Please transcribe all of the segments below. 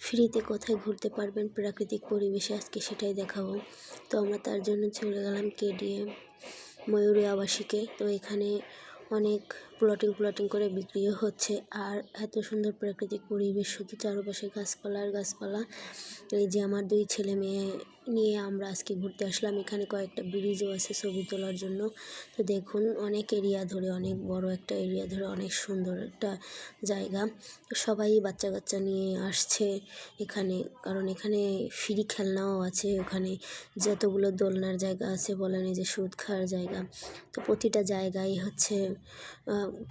ফ্রিতে কোথায় ঘুরতে পারবেন প্রাকৃতিক পরিবেশে, আজকে সেটাই দেখাবো। তো আমরা তার জন্য চলে গেলাম কেডিএম ময়ূরী আবাসিকে। তো এখানে অনেক প্লটিং করে বিক্রিও হচ্ছে। আর এত সুন্দর প্রাকৃতিক পরিবেশ, শুধু চারপাশে গাছপালা আর গাছপালা। এই যে আমার 2 ছেলে মেয়ে নিয়ে আমরা আজকে ঘুরতে আসলাম। এখানে কয়েকটা ব্রিজও আছে ছবি তোলার জন্য। তো দেখুন, অনেক এরিয়া ধরে, অনেক বড় একটা এরিয়া ধরে অনেক সুন্দর একটা জায়গা। তো সবাই বাচ্চা কাচ্চা নিয়ে আসছে এখানে, কারণ এখানে ফ্রি খেলনাও আছে। ওখানে যতগুলো দোলনার জায়গা আছে, বলেন এই যে সুদ খাওয়ার জায়গা। তো প্রতিটা জায়গায় হচ্ছে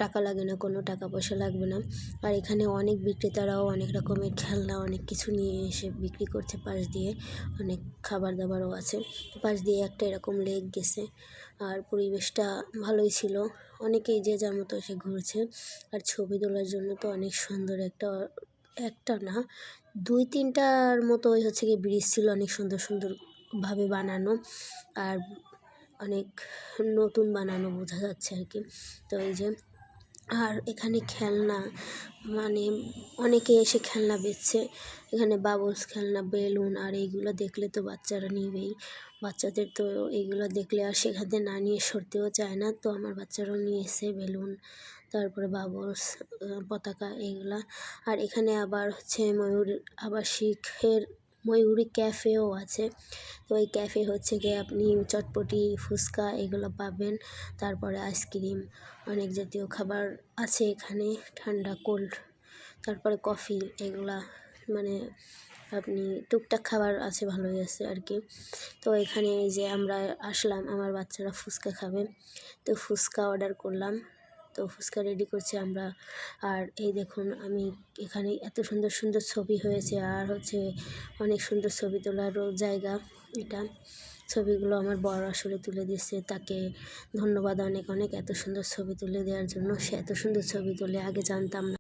টাকা লাগে না, কোনো টাকা পয়সা লাগবে না। আর এখানে অনেক বিক্রেতারাও অনেক রকমের খেলনা অনেক কিছু নিয়ে এসে বিক্রি করছে। পাশ দিয়ে অনেক খাবার দাবারও আছে। পাশ দিয়ে একটা এরকম লেক গেছে। আর পরিবেশটা ভালোই ছিল। অনেকেই যে যার মতো এসে ঘুরছে। আর ছবি তোলার জন্য তো অনেক সুন্দর একটা না 2-3টার মতো হচ্ছে কি ব্রিজ ছিল, অনেক সুন্দরভাবে বানানো। আর অনেক নতুন বানানো বোঝা যাচ্ছে আর কি। তো এই যে, আর এখানে খেলনা মানে অনেকে এসে খেলনা বেচছে। এখানে বাবলস খেলনা, বেলুন, আর এইগুলো দেখলে তো বাচ্চারা নিবেই। বাচ্চাদের তো এইগুলো দেখলে আর সেখান থেকে না নিয়ে সরতেও চায় না। তো আমার বাচ্চারাও নিয়েছে বেলুন, তারপরে বাবলস, পতাকা এইগুলা। আর এখানে আবার হচ্ছে ময়ূর আবাসিকের ময়ূরী ক্যাফেও আছে। তো এই ক্যাফে হচ্ছে গিয়ে আপনি চটপটি, ফুচকা এগুলো পাবেন। তারপরে আইসক্রিম, অনেক জাতীয় খাবার আছে এখানে, ঠান্ডা কোল্ড, তারপরে কফি, এগুলা মানে আপনি টুকটাক খাবার আছে, ভালোই আছে আর কি। তো এখানে এই যে আমরা আসলাম, আমার বাচ্চারা ফুচকা খাবে, তো ফুচকা অর্ডার করলাম। তো ফুচকা রেডি করছি আমরা। আর এই দেখুন, আমি এখানে এত সুন্দর ছবি হয়েছে। আর হচ্ছে অনেক সুন্দর ছবি তোলারও জায়গা এটা। ছবিগুলো আমার বড় আসলে তুলে দিচ্ছে, তাকে ধন্যবাদ অনেক এত সুন্দর ছবি তুলে দেওয়ার জন্য। সে এত সুন্দর ছবি তোলে, আগে জানতাম না।